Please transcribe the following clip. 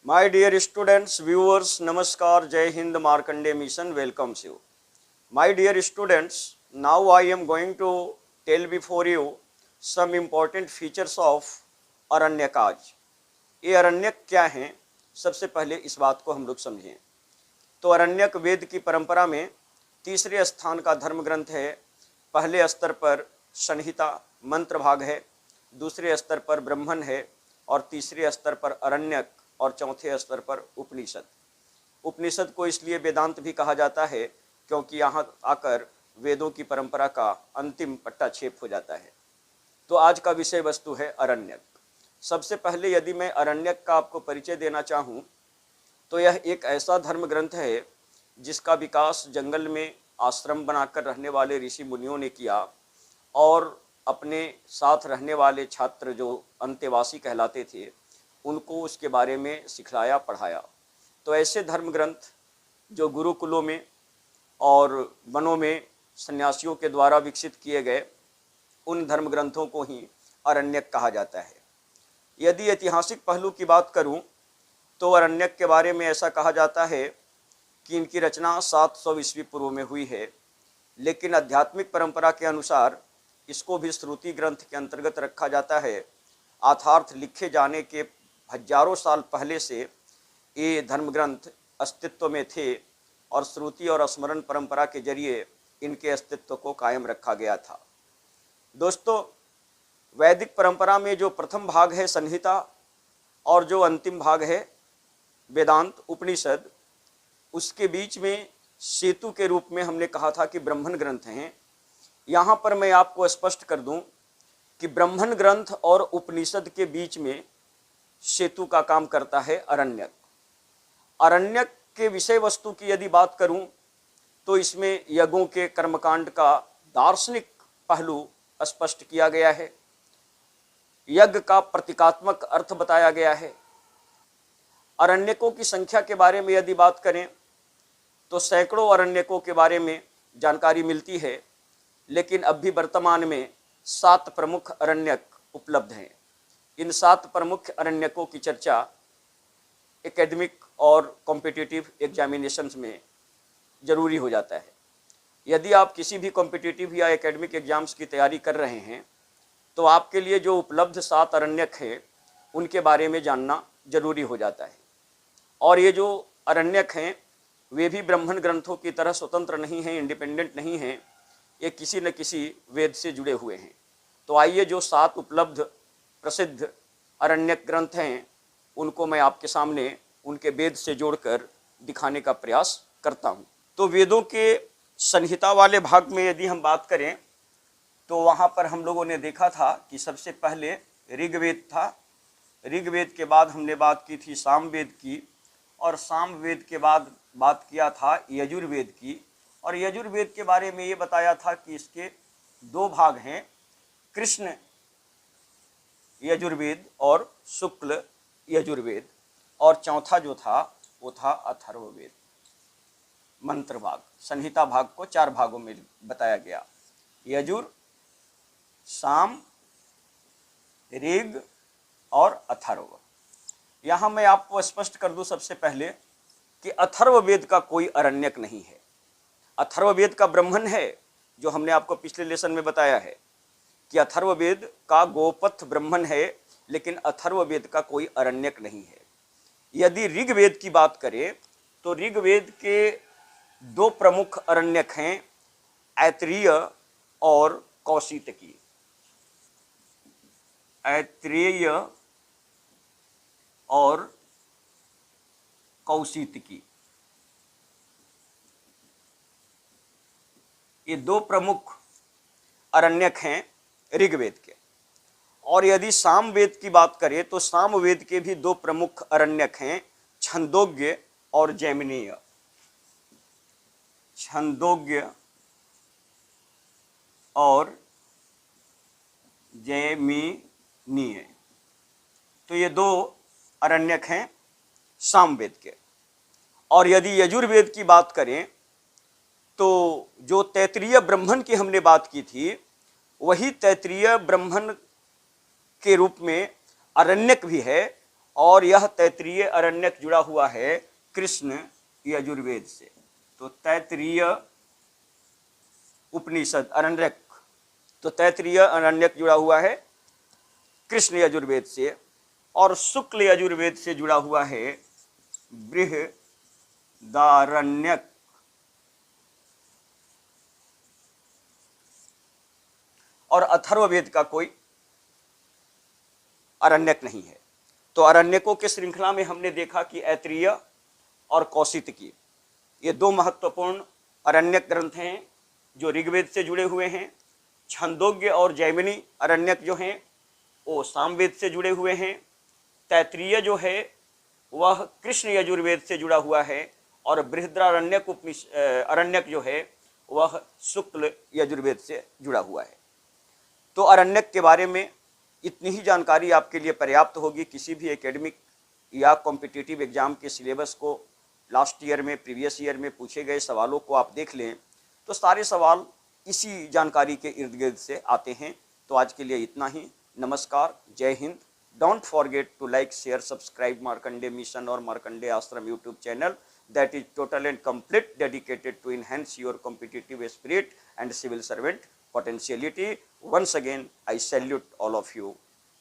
My dear students, viewers, Namaskar, Jai Hind, Markandeya Mission welcomes you. My dear students, now I am going to tell before you some important features of अरण्यकाज। ये अरण्यक क्या हैं, सबसे पहले इस बात को हम लोग समझें। तो अरण्यक वेद की परंपरा में तीसरे स्थान का धर्म ग्रंथ है। पहले स्तर पर संहिता मंत्र भाग है, दूसरे स्तर पर ब्राह्मण है और तीसरे स्तर पर अरण्यक और चौथे स्तर पर उपनिषद। उपनिषद को इसलिए वेदांत भी कहा जाता है क्योंकि यहाँ आकर वेदों की परंपरा का अंतिम पट्टाछेप हो जाता है। तो आज का विषय वस्तु है अरण्यक। सबसे पहले यदि मैं अरण्यक का आपको परिचय देना चाहूँ तो यह एक ऐसा धर्म ग्रंथ है जिसका विकास जंगल में आश्रम बनाकर रहने वाले ऋषि मुनियों ने किया और अपने साथ रहने वाले छात्र जो अंतेवासी कहलाते थे उनको उसके बारे में सिखलाया पढ़ाया। तो ऐसे धर्म ग्रंथ जो गुरुकुलों में और वनों में सन्यासियों के द्वारा विकसित किए गए, उन धर्म ग्रंथों को ही अरण्यक कहा जाता है। यदि ऐतिहासिक पहलू की बात करूं तो अरण्यक के बारे में ऐसा कहा जाता है कि इनकी रचना 700 ईस्वी पूर्व में हुई है, लेकिन आध्यात्मिक परंपरा के अनुसार इसको भी श्रुति ग्रंथ के अंतर्गत रखा जाता है। अर्थात लिखे जाने के हजारों साल पहले से ये धर्म ग्रंथ अस्तित्व में थे और श्रुति और स्मरण परंपरा के जरिए इनके अस्तित्व को कायम रखा गया था। दोस्तों, वैदिक परंपरा में जो प्रथम भाग है संहिता और जो अंतिम भाग है वेदांत उपनिषद, उसके बीच में सेतु के रूप में हमने कहा था कि ब्राह्मण ग्रंथ हैं। यहाँ पर मैं आपको स्पष्ट कर दूं कि ब्राह्मण ग्रंथ और उपनिषद के बीच में सेतु का काम करता है अरण्यक। अरण्यक के विषय वस्तु की यदि बात करूं तो इसमें यज्ञों के कर्मकांड का दार्शनिक पहलू स्पष्ट किया गया है। यज्ञ का प्रतीकात्मक अर्थ बताया गया है। अरण्यकों की संख्या के बारे में यदि बात करें तो सैकड़ों अरण्यकों के बारे में जानकारी मिलती है, लेकिन अब भी वर्तमान में 7 प्रमुख अरण्यक उपलब्ध हैं। इन 7 प्रमुख अरण्यकों की चर्चा एकेडमिक और कॉम्पिटिटिव एग्जामिनेशंस में ज़रूरी हो जाता है। यदि आप किसी भी कॉम्पिटिटिव या एकेडमिक एग्जाम्स की तैयारी कर रहे हैं तो आपके लिए जो उपलब्ध 7 अरण्यक हैं उनके बारे में जानना जरूरी हो जाता है। और ये जो अरण्यक हैं वे भी ब्राह्मण ग्रंथों की तरह स्वतंत्र नहीं हैं, इंडिपेंडेंट नहीं हैं, ये किसी न किसी वेद से जुड़े हुए हैं। तो आइए जो 7 उपलब्ध प्रसिद्ध अरण्यक ग्रंथ हैं उनको मैं आपके सामने उनके वेद से जोड़कर दिखाने का प्रयास करता हूँ। तो वेदों के संहिता वाले भाग में यदि हम बात करें तो वहाँ पर हम लोगों ने देखा था कि सबसे पहले ऋग्वेद था। ऋग्वेद के बाद हमने बात की थी सामवेद की, और सामवेद के बाद बात किया था यजुर्वेद की। और यजुर्वेद के बारे में ये बताया था कि इसके 2 भाग हैं, कृष्ण यजुर्वेद और शुक्ल यजुर्वेद, और चौथा जो था वो था अथर्ववेद मंत्र भाग। संहिता भाग को 4 भागों में बताया गया, यजुर, साम, ऋग और अथर्व। यहाँ मैं आपको स्पष्ट कर दूं सबसे पहले कि अथर्ववेद का कोई अरण्यक नहीं है। अथर्ववेद का ब्राह्मण है, जो हमने आपको पिछले लेसन में बताया है कि अथर्ववेद का गोपथ ब्राह्मण है, लेकिन अथर्ववेद का कोई अरण्यक नहीं है। यदि ऋग्वेद की बात करें तो ऋग्वेद के 2 प्रमुख अरण्यक हैं, ऐत्रेय और कौशितकी। ऐत्रेय और कौशितकी, ये 2 प्रमुख अरण्यक हैं ऋग्वेद के। और यदि सामवेद की बात करें तो सामवेद के भी 2 प्रमुख अरण्यक हैं, छंदोग्य और जैमिनीय। छंदोग्य और जैमिनीय, तो ये 2 अरण्यक हैं सामवेद के। और यदि यजुर्वेद की बात करें तो जो तैत्तिरीय ब्राह्मण की हमने बात की थी, वही तैत्तिरीय ब्राह्मण के रूप में अरण्यक भी है और यह तैत्तिरीय अरण्यक जुड़ा हुआ है कृष्ण यजुर्वेद से। तो तैत्तिरीय उपनिषद अरण्यक, तो तैत्तिरीय अरण्यक जुड़ा हुआ है कृष्ण यजुर्वेद से, और शुक्ल यजुर्वेद से जुड़ा हुआ है बृहदारण्यक। और अथर्ववेद का कोई अरण्यक नहीं है। तो अरण्यकों की श्रृंखला में हमने देखा कि ऐत्रेय और कौशितकी, ये दो महत्वपूर्ण अरण्यक ग्रंथ हैं जो ऋग्वेद से जुड़े हुए हैं। छंदोग्य और जैमिनी अरण्यक जो हैं वो सामवेद से जुड़े हुए हैं। तैत्तिरीय जो है वह कृष्ण यजुर्वेद से जुड़ा हुआ है, और बृहदारण्यक अरण्यक जो है वह शुक्ल यजुर्वेद से जुड़ा हुआ है। तो अरण्यक के बारे में इतनी ही जानकारी आपके लिए पर्याप्त होगी। किसी भी एकेडमिक या कॉम्पिटिटिव एग्जाम के सिलेबस को लास्ट ईयर में, प्रीवियस ईयर में पूछे गए सवालों को आप देख लें तो सारे सवाल इसी जानकारी के इर्द गिर्द से आते हैं। तो आज के लिए इतना ही। नमस्कार, जय हिंद। Don't forget to like, share, subscribe Markande mission और Markande Ashram YouTube channel that is total and complete dedicated to enhance your competitive spirit and civil servant potentiality. Once again, I salute all of you.